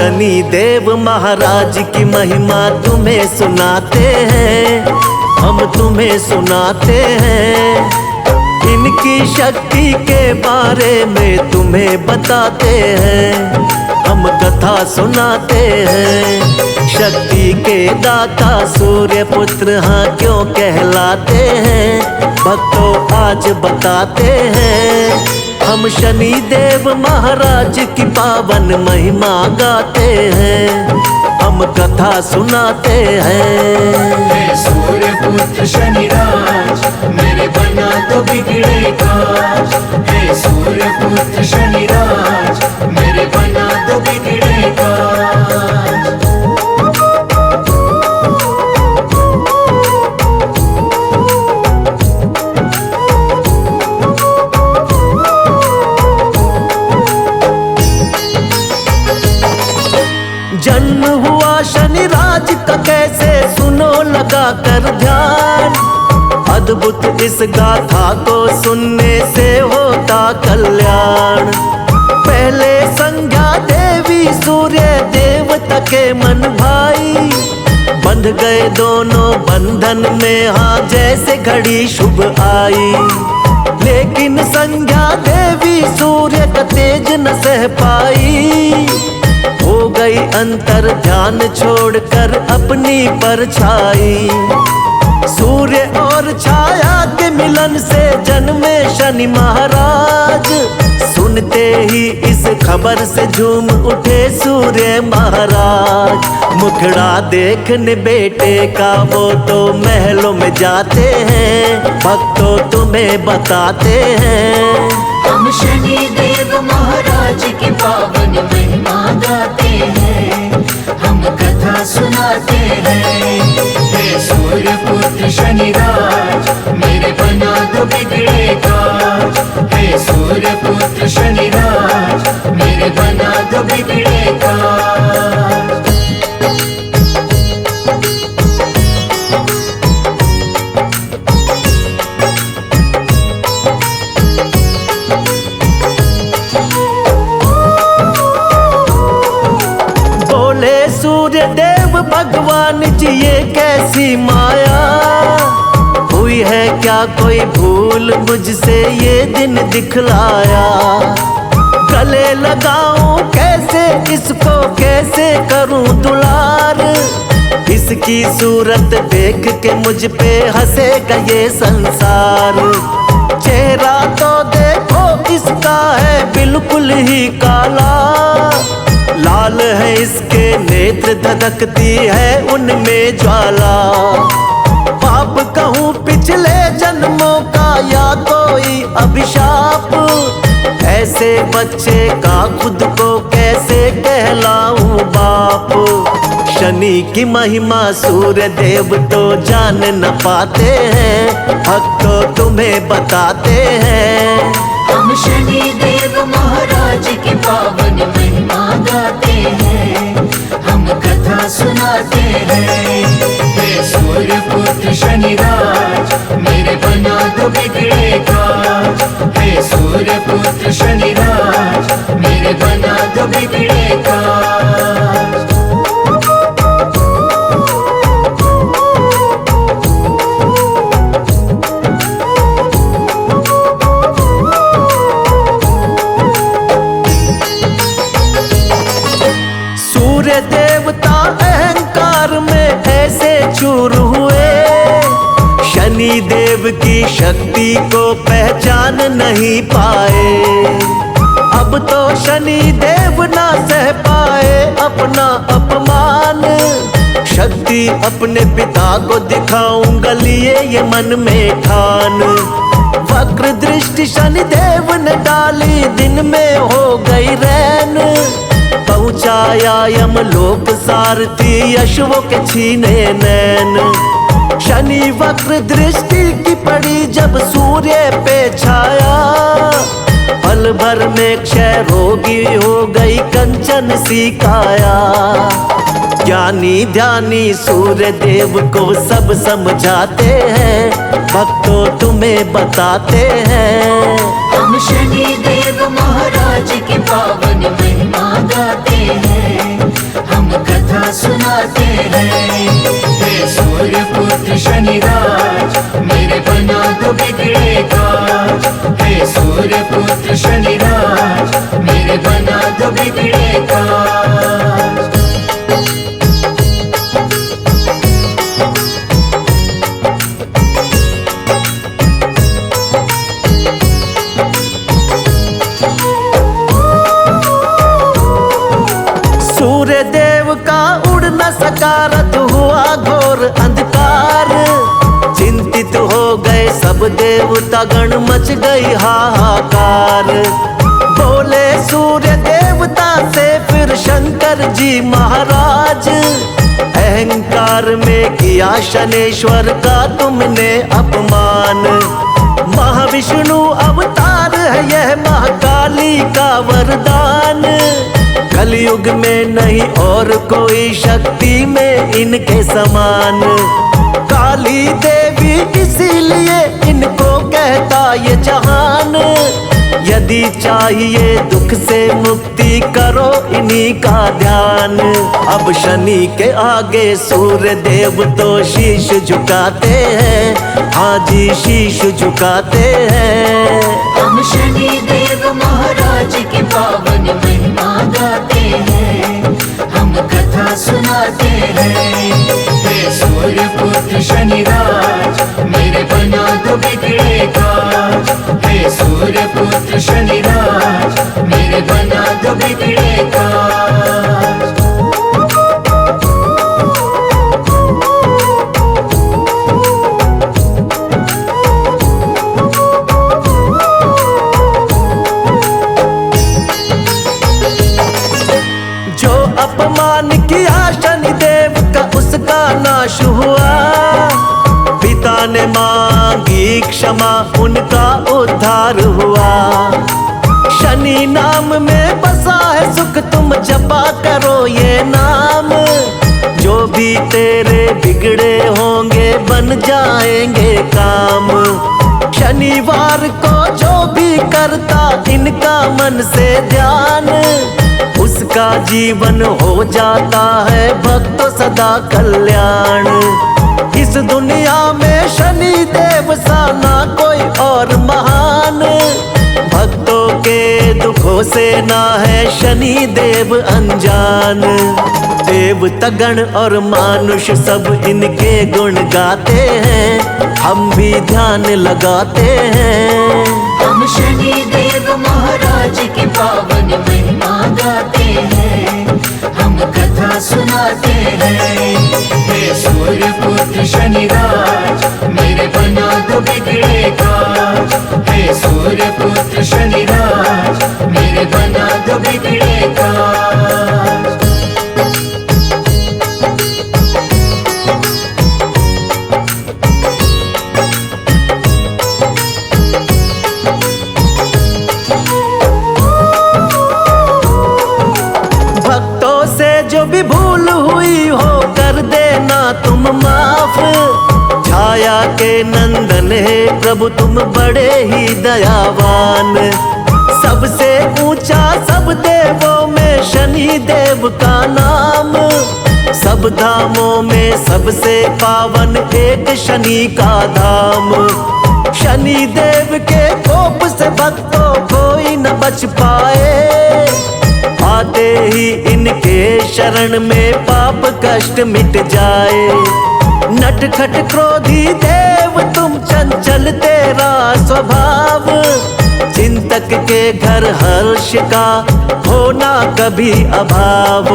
शनि देव महाराज की महिमा तुम्हें सुनाते हैं, हम तुम्हें सुनाते हैं। इनकी शक्ति के बारे में तुम्हें बताते हैं, हम कथा सुनाते हैं। शक्ति के दाता सूर्य पुत्र हाँ क्यों कहलाते हैं, भक्तों आज बताते हैं। हम शनि देव महाराज की पावन महिमा गाते हैं, हम कथा सुनाते हैं। सूर्य पुत्र शनि राज मेरे बना तो बिगड़े काज। हे सूर्य पुत्र शनि राज मेरे बना तो बिगड़े काज। जन्म हुआ शनि राज का कैसे सुनो लगा कर ध्यान। अद्भुत इस गाथा को सुनने से होता कल्याण। पहले संज्ञा देवी सूर्य देवता के मन भाई, बंध गए दोनों बंधन में हाँ जैसे घड़ी शुभ आई। लेकिन संज्ञा देवी सूर्य का तेज न सह पाई, हो गई अंतर ध्यान छोड़कर अपनी परछाई। सूर्य और छाया के मिलन से जन्मे शनि महाराज। सुनते ही इस खबर से झूम उठे सूर्य महाराज। मुखड़ा देखने बेटे का वो तो महलों में जाते हैं, भक्तों तुम्हें बताते हैं। हम शनि देव महाराज की पावन महिमा गाते हैं, हम कथा सुनाते हैं। हे सूर्य पुत्र शनि राज मेरे बना तो बिगड़े काज। हे सूर्य पुत्र शनि राज मेरे बना तो बिगड़े काज। सूर्य देव भगवान जी ये कैसी माया हुई है, क्या कोई भूल मुझसे ये दिन दिखलाया। गले लगाऊं कैसे इसको, कैसे करूं दुलार। इसकी सूरत देख के मुझ पे हंसेगा ये संसार। चेहरा तो देखो इसका है बिल्कुल ही काला, लाल है इसके नेत्र धधकती है उनमें ज्वाला। पाप कहूँ पिछले जन्मों का या कोई अभिशाप, ऐसे बच्चे का खुद को कैसे कहलाऊं बाप। शनि की महिमा सूर्य देव तो जान न पाते हैं, भक्तों तुम्हें बताते हैं। हम शनि देव महाराज की पावन महिमा गाते हैं, हम कथा सुनाते हैं। हे सूर्य पुत्र शनि राज मेरे बना तो बिगड़े काज। हे सूर्य पुत्र शनि राज मेरे बना तो बिगड़े काज। देवता अहंकार में ऐसे चूर हुए, शनि देव की शक्ति को पहचान नहीं पाए। अब तो शनि देव ना सह पाए अपना अपमान। शक्ति अपने पिता को दिखाऊंगा लिए ये मन में ठान। वक्र दृष्टि शनि देव ने डाली, दिन में हो गई रैन। पहुँचाया यमलोक सारथी अश्वों के छीने नैन। शनि वक्र दृष्टि की पड़ी जब सूर्य पे छाया, पल भर में क्षय रोगी हो गई कंचन सी काया। ज्ञानी ध्यानी सूर्य देव को सब समझाते हैं, भक्तों तुम्हें बताते हैं। हम शनि देव महाराज की पावन महिमा गाते हैं, सूर्य पुत्र शनिराज मेरे बना दो बिगड़े काज। सूर्य देव का उड़ न सका रथ हुआ घोर अंधकार। चिंतित हो गए सब देवता गण मच गई हाहाकार। बोले सूर्य देवता से फिर शंकर जी महाराज, अहंकार में किया शनेश्वर का तुमने अपमान। महाविष्णु अवतार है यह महाकाली का वरदान। कलयुग में नहीं और कोई शक्ति में इनके समान। काली देवी इसीलिए इनको कहता ये जहान। यदि चाहिए दुख से मुक्ति करो इन्हीं का ध्यान। अब शनि के आगे सूर्य देव तो शीश झुकाते हैं, हाँ जी शीश झुकाते हैं। हम शनि देव महाराज की पावन महिमा गाते हैं, हम कथा सुनाते हैं। हे सूर्य पुत्र शनिराज मेरे बना दो बिगड़े काज। हे सूर्य पुत्र शनिराज मेरे बना दो बिगड़े काज। अपमान किया शनिदेव का उसका नाश हुआ। पिता ने मांगी क्षमा उनका उद्धार हुआ। शनि नाम में बसा है सुख तुम जपा करो ये नाम। जो भी तेरे बिगड़े होंगे बन जाएंगे काम। शनिवार को जो भी करता इनका मन से ध्यान, उसका जीवन हो जाता है भक्त सदा कल्याण। इस दुनिया में शनि देव सा ना कोई और महान। भक्तों के दुखों से ना है शनि देव अनजान। देवता गण और मानुष सब इनके गुण गाते हैं, हम भी ध्यान लगाते हैं। हम शनि देव महाराज की पावन महिमा गाते हैं, हम कथा सुनाते हैं। हे सूर्य पुत्र शनिराज मेरे बना दो बिगड़े काज। हे सूर्य पुत्र शनिराज मेरे बना दो बिगड़े काज। जो भी भूल हुई हो कर देना तुम माफ। छाया के नंदन है प्रभु तुम बड़े ही दयावान। सबसे ऊंचा सब देवों में शनि देव का नाम। सब धामों में सबसे पावन एक शनि का धाम। शनि देव के कोप से भक्तों कोई न बच पाए। आते ही इनके शरण में पाप कष्ट मिट जाए। नटखट क्रोधी देव तुम चंचल तेरा स्वभाव। चिंतक के घर हर्ष का होना कभी अभाव।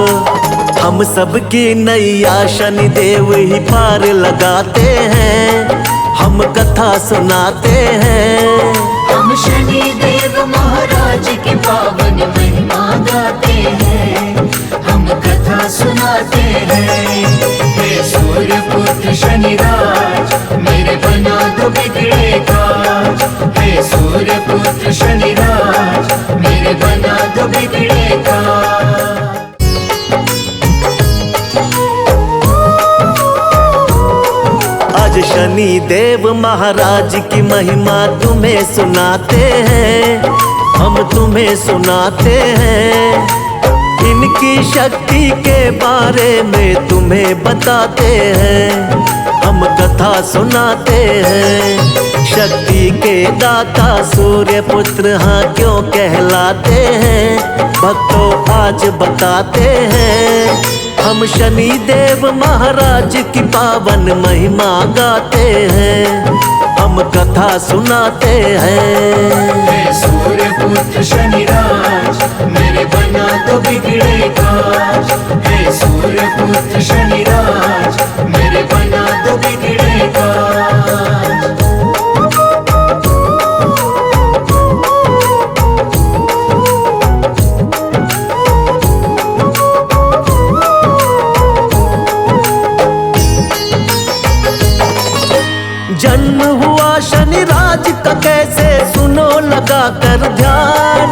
हम सब की नैया शनि देव ही पार लगाते हैं, हम कथा सुनाते हैं। हम शनि देव महाराज की पावन महिमा गाते हैं, हम कथा सुनाते हैं। हे सूर्य पुत्र शनिराज मेरे बना दो बिगड़े काज। हे सूर्य पुत्र शनिराज मेरे बना दो बिगड़े काज। आज शनि देव महाराज की महिमा तुम्हें सुनाते हैं, हम तुम्हें सुनाते हैं। इनकी शक्ति के बारे में तुम्हें बताते हैं, हम कथा सुनाते हैं। शक्ति के दाता सूर्य पुत्र हाँ क्यों कहलाते हैं, भक्तों आज बताते हैं। हम शनि देव महाराज की पावन महिमा गाते हैं, हम कथा सुनाते हैं। हे सूर्य पुत्र शनिराज, मेरे बना तो बिगड़े काज। हे सूर्य पुत्र शनिराज, मेरे बना तो बिगड़े काज। जन्म हुआ शनिराज का कैसे सुनो लगा कर ध्यान,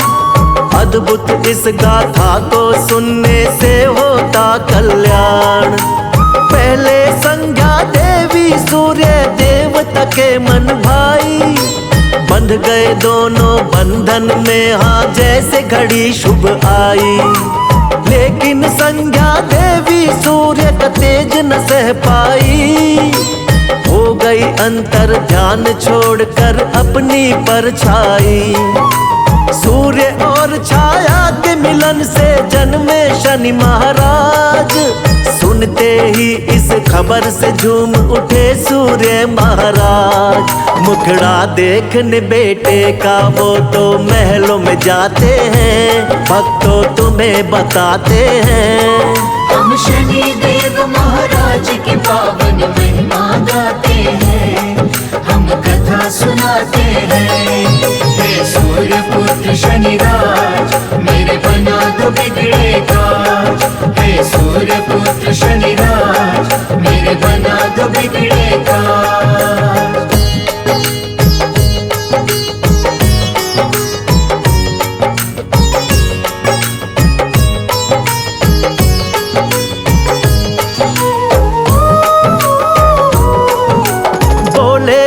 अद्भुत इस गाथा को सुनने से होता कल्याण। पहले संज्ञा देवी सूर्य देवता के मन भाई, बंध गए दोनों बंधन में हाँ जैसे घड़ी शुभ आई। लेकिन संज्ञा देवी सूर्य का तेज न सह पाई, हो गई अंतर ध्यान छोड़कर अपनी परछाई। सूर्य और छाया के मिलन से जन्मे शनि महाराज, सुनते ही इस खबर से झूम उठे सूर्य महाराज। मुखड़ा देखने बेटे का वो तो महलों में जाते हैं, भक्तों तुम्हें बताते हैं। हम शनि देव महाराज की पावन महिमा गाते हैं, हम कथा सुनाते हैं। हे सूर्य पुत्र शनिराज, मेरे बना तो बिगड़े काज। हे सूर्य पुत्र शनिराज, मेरे बना तो बिगड़े काज।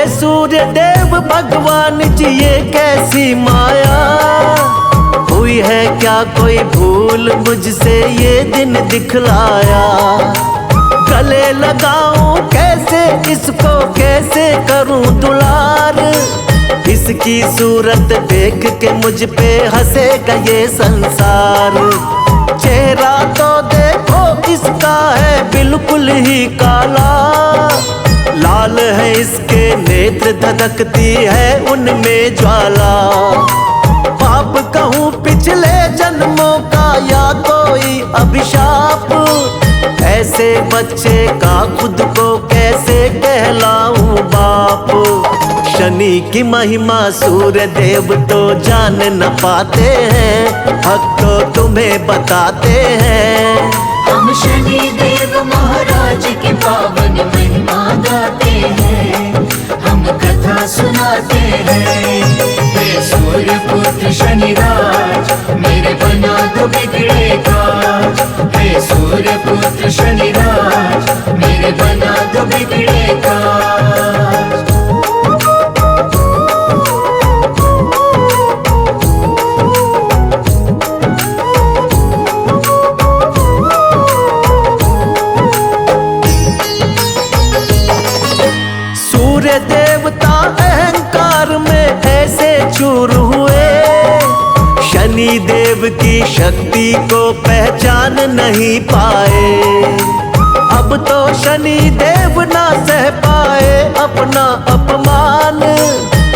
सूर्य देव भगवान जी ये कैसी माया, हुई है क्या कोई भूल मुझसे ये दिन दिखलाया। गले लगाऊं कैसे इसको, कैसे करूं दुलार, इसकी सूरत देख के मुझ पे हंसेगा ये संसार। चेहरा तो देखो इसका है बिल्कुल ही काला, लाल है इसके नेत्र धधकती है उनमें ज्वाला। पाप कहूँ पिछले जन्मों का या कोई अभिशाप, ऐसे बच्चे का खुद को कैसे कहलाऊं बाप। शनि की महिमा सूर्य देव तो जान न पाते हैं, भक्तों तुम्हें बताते हैं। हम शनि देव महाराज की पावन महिमा गाते हैं, हम कथा सुनाते हैं। हे सूर्य पुत्र शनिराज, मेरे बना तो बिगड़े काज। हे सूर्य पुत्र शनिराज, मेरे बना तो बिगड़े काज। सूर्य देवता अहंकार में ऐसे चूर हुए, शनि देव की शक्ति को पहचान नहीं पाए। अब तो शनि देव ना सह पाए अपना अपमान,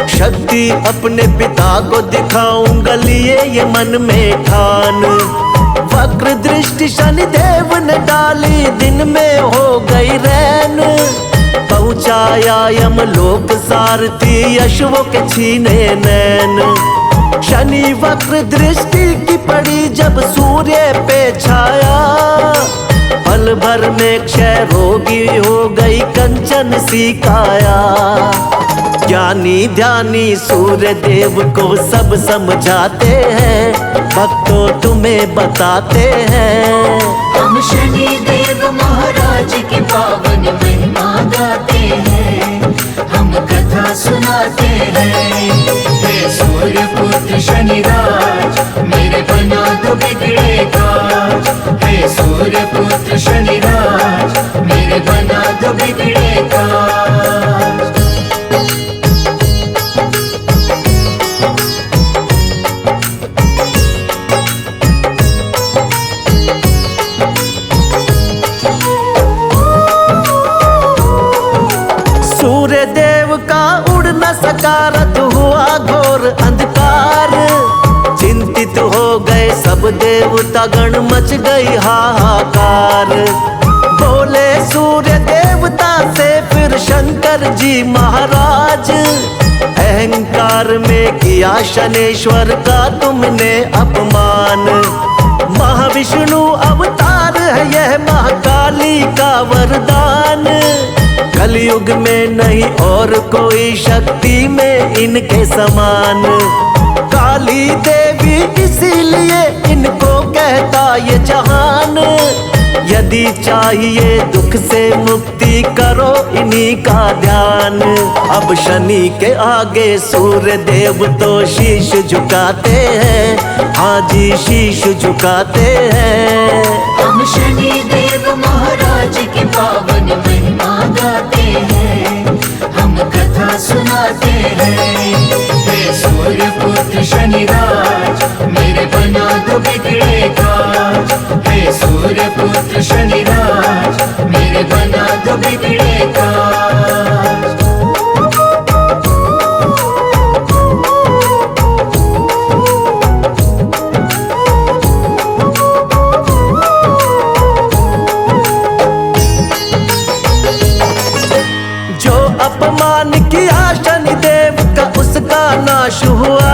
शक्ति अपने पिता को दिखाऊंगा लिए ये मन में ठान। वक्र दृष्टि शनि देव ने डाली, दिन में हो गई रैन, पहुंचाया यमलोक सारथी अश्वों के छीने नैन। शनि वक्र दृष्टि की पड़ी जब सूर्य पे छाया, पल भर में क्षय रोगी हो गई कंचन सी काया। ज्ञानी ध्यानी सूर्य देव को सब समझाते हैं, भक्तों तुम्हें बताते हैं। हम शनि देव महाराज की पावन महिमा गाते हैं, हम कथा सुनाते हैं। हे सूर्य पुत्र शनिराज, मेरे बना तो बिगड़े काज। हे सूर्य पुत्र शनिराज मेरे बना दो बिगड़े काज। सूर्य देव का उड़ न सका, रथ हुआ घोर अंधकार। चिंतित हो गए सब देवता गण, मच गई हाहाकार। बोले सूर्य देवता से फिर शंकर जी महाराज, अहंकार में किया शनेश्वर का तुमने अपमान। महाविष्णु अवतार है यह महाकाली का वरदान। कलयुग में नहीं और कोई शक्ति में इनके समान। काली देवी इसीलिए इनको कहता ये जहान। यदि चाहिए दुख से मुक्ति करो इन्हीं का ध्यान। अब शनि के आगे सूर्य देव तो शीश झुकाते हैं, हाँ जी शीश झुकाते हैं। हम शनि देव महाराज की पावन महिमा गाते हैं, हम कथा सुनाते हैं। हे सूर्य पुत्र शनिराज मेरे बना दो बिगड़े काज। हे सूर्य पुत्र शनिराज मेरे बना दो बिगड़े काज। अपमान किया शनिदेव का उसका नाश हुआ।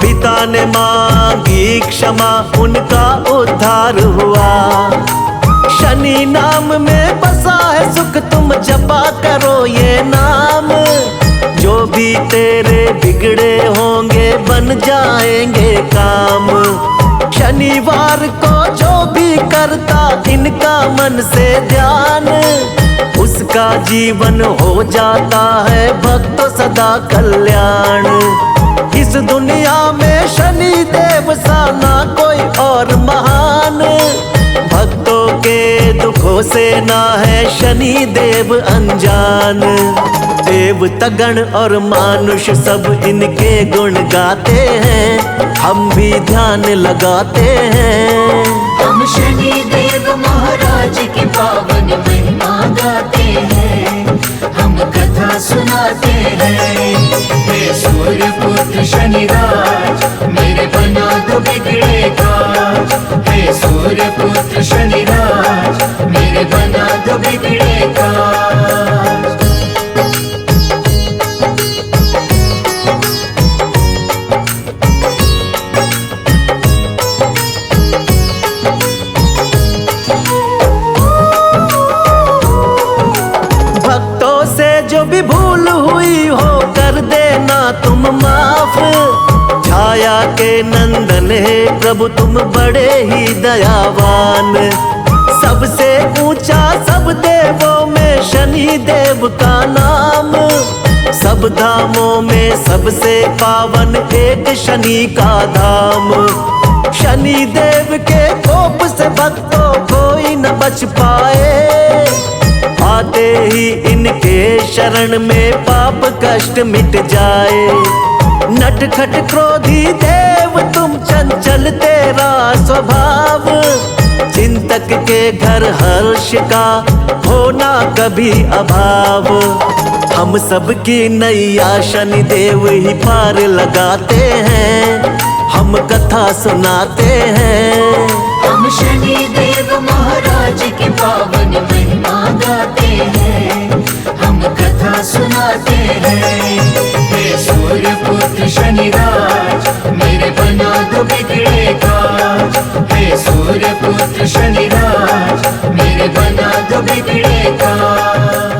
पिता ने मांगी क्षमा उनका उद्धार हुआ। शनि नाम में बसा है सुख, तुम जपा करो ये नाम। जो भी तेरे बिगड़े होंगे बन जाएंगे काम। शनिवार को जो भी करता इनका मन से ध्यान, उसका जीवन हो जाता है भक्तों सदा कल्याण। इस दुनिया में शनि देव सा ना कोई और महान। भक्तों के दुखों से ना है शनि देव अनजान। देवता गण और मानुष सब इनके गुण गाते हैं, हम भी ध्यान लगाते हैं। हम शनि देव महाराज की पावन महिमा गाते हैं, हम कथा सुनाते हैं। हे सूर्य पुत्र शनिराज मेरे बना दो बिगड़े काज। हे सूर्य पुत्र शनिराज मेरे बना दो बिगड़े काज। जो भी भूल हुई हो कर देना तुम माफ। छाया के नंदन है प्रभु तुम बड़े ही दयावान। सबसे ऊंचा सब देवों में शनि देव का नाम। सब धामों में सबसे पावन एक शनि का धाम। शनि देव के कोप से भक्तों कोई न बच पाए। आते ही इनके शरण में पाप कष्ट मिट जाए। नटखट क्रोधी देव तुम चंचल तेरा स्वभाव। चिंतक के घर हर्ष का होना कभी अभाव। हम सबकी नैया शनि देव ही पार लगाते हैं, हम कथा सुनाते हैं। हम शनि देव महाराज की पावन महिमा गाते हैं, हम कथा सुनाते हैं। हे सूर्य पुत्र शनिराज मेरे बना दो बिगड़े काज। हे सूर्य पुत्र शनिराज मेरे बना दो बिगड़े काज।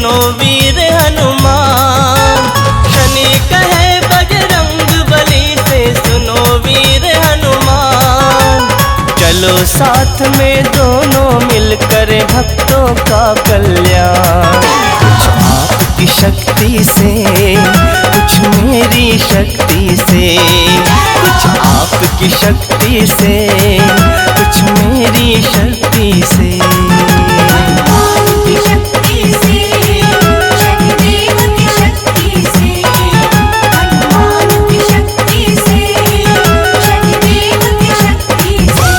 सुनो वीर हनुमान। शनि कहे बजरंग बली से सुनो वीर हनुमान। चलो साथ में दोनों मिलकर भक्तों का कल्याण। कुछ आपकी शक्ति से कुछ मेरी शक्ति से, कुछ आपकी शक्ति से कुछ मेरी शक्ति से। हनुमान की शक्ति से, शनिदेव की शक्ति से, हनुमान की शक्ति से, शनिदेव की शक्ति से।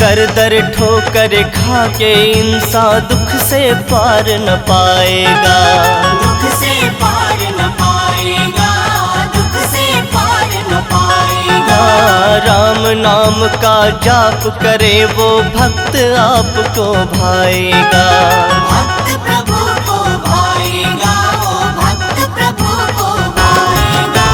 दर दर ठोकर खा के इंसान दुख से पार न पाएगा। दुख से पार न पाएगा, दुख से पार न पाएगा। राम नाम का जाप करे वो भक्त आपको भाएगा। भक्त प्रभु को भाएगा, वो भक्त प्रभु को भाएगा।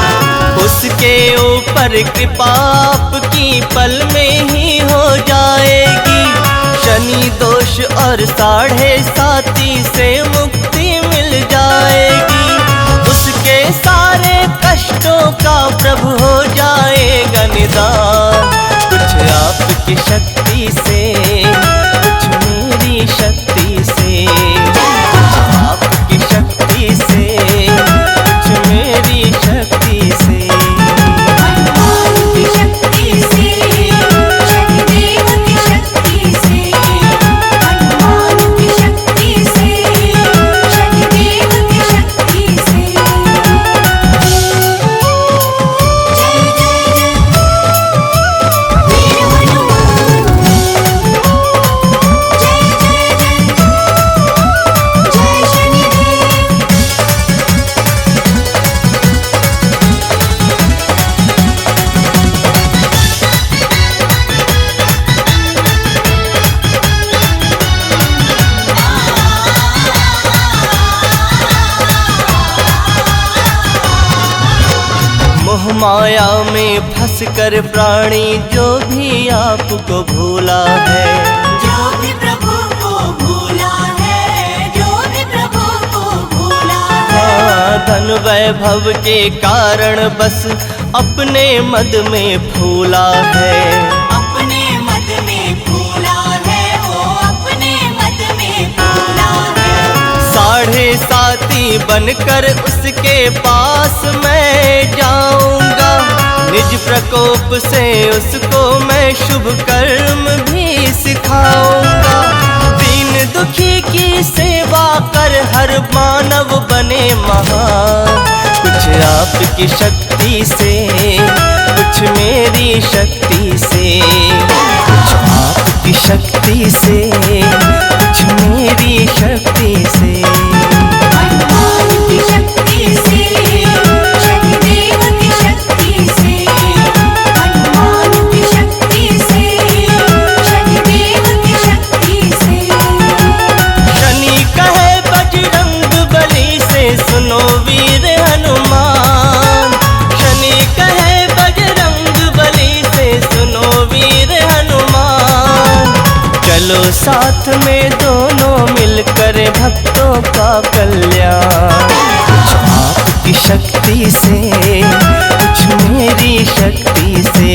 उसके ऊपर कृपा आपकी पल में ही हो जाएगी। शनि दोष और 7.5 से मुक्ति मिल जाएगी। उसके सारे कष्टों का प्रभु हो जाएगा निदान। कुछ आपकी शक्ति से कुछ मेरी शक्ति से, कुछ आपकी शक्ति से कुछ मेरी शक्ति से। हनुमान की शक्ति से, शनिदेव की शक्ति से, हनुमान की शक्ति से, शनिदेव की शक्ति से। जय जय जय वीर हनुमान। जय जय जय जय शनिदेव। मोह माया में फंस कर प्राणी जो भी आपको भूला है। जो भी प्रभु को भूला है, जो भी प्रभु को भूला है। धन वैभव के कारण बस अपने मद में फूला है। अपने मद में फूला है, वो अपने मद में फूला है। 7.5 बनकर उसके पास मैं जाऊंगा। निज प्रकोप से उसको मैं शुभ कर्म भी सिखाऊंगा। दीन दुखी की सेवा कर हर मानव बने महान। कुछ आपकी शक्ति से कुछ मेरी शक्ति से, कुछ आपकी शक्ति से कुछ मेरी शक्ति से। हनुमान की शक्ति से, शनिदेव की शक्ति से, हनुमान की शक्ति से, शनिदेव की शक्ति से। शनि कहे बजरंग बली से सुनो वीर हनुमान। शनि कहे बजरंग बली से सुनो वीर हनुमान। चलो साथ में दोनों मिलकर भक्तों का कल्याण। कुछ आपकी शक्ति से कुछ मेरी शक्ति से।